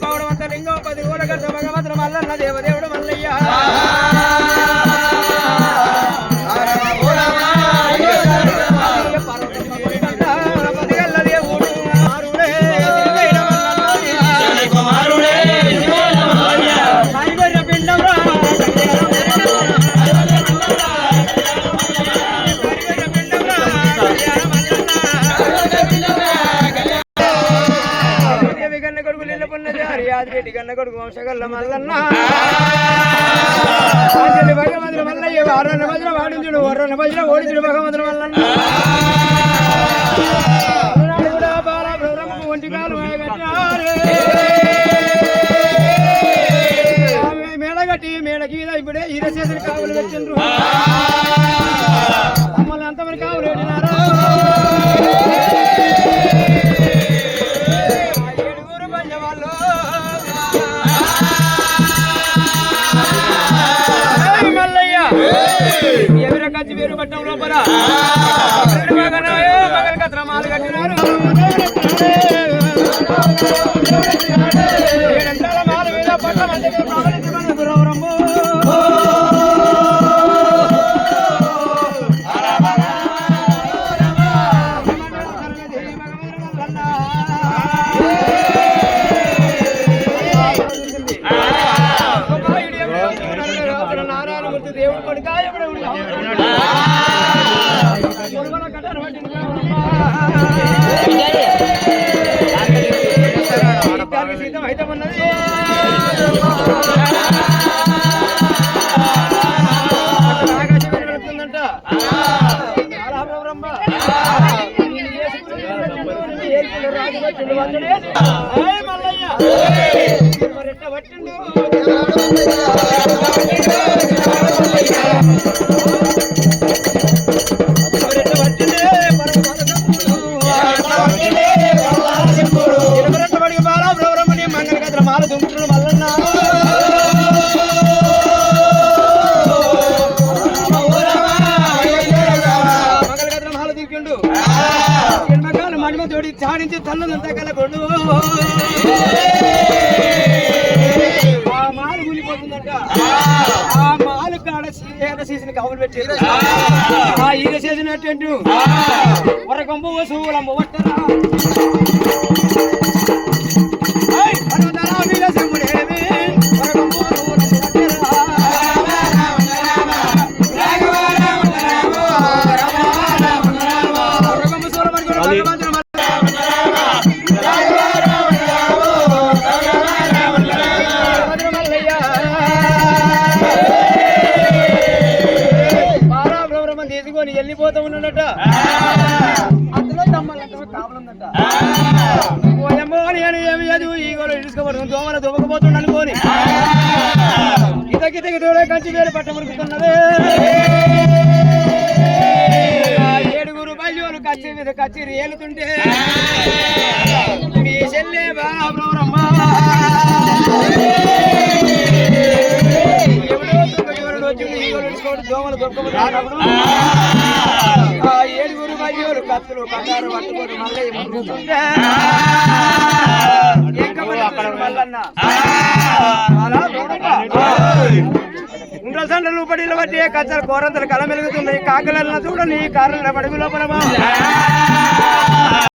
పౌడవంత లింగం 10 కోల కర్త భగవంతుడు మల్లన్న దేవదేవుడు మల్లయ్య రెడ్డి కన్న కొడుకు వంశగల్ల మల్లన్న భగవంతుడు మల్లయ్య వారన్న భజన వాడించుడు వర్రన్న భజన ఓడించుడు భగవంతుడు మల్లన్న ఒంటికాలు మేడగట్టి మేడకి ఇప్పుడే ఈరసేసిన కావులు పెట్టిండ్రు మమ్మల్ని అంతమంది కావులు పెట్టినారు ఎవరి కచ్చి వేరు పట్టం లోపల మగల కత్ర మాలు కట్టినారు మాలు మీద పట్టం గురవరమ్ము దేవుడు కొడుకా సీతం అయితే ఉన్నది ఆకాశంట మల్లయ్య మరెట్ట పట్టిండు మంగళ కథ మాల దుంపుడు మల్లన్న మంగళ కథ మాల దిక్కిండు ఎన్నకాలు మడిమ తోడి చాడించి తల్లంతా కలగొండు ఆ మాలు కూలిపోతుందంట ఆ మాలు కాడ సీసిన కవులు పెట్టారు ఆ ఈర చేసినట్టు వరకంబు వసూలంబు వట్టరా తీసుకొని వెళ్ళిపోతూ ఉన్నాడట అందులో దమ్మలంటే కావాలందట ఏమి చదువు ఈ కూడా ఇడుచుకోబడుతుంది దోమల దుమ్మకపోతుండ అనుకోని ఇతకి తోడే కంచి వేరు పట్టమనుకుతున్నదే 7 బయలు కచ్చి మీద కచ్చిరి ఏలుతుంటే మీ చెల్లె బాబ్రమ్మ దోమలు దొరకబోతున్నప్పుడు ఆ 7 బయలు కత్తులు కట్టారు పట్టుకొని మల్లయ్య మల్లన్న ఉండ్ర సండలు పడిలు బట్టి కచ్చలు కోరంతలు కల మెలుగుతున్నాయి కాకలన్న చూడండి కారణం పడుగు లోపల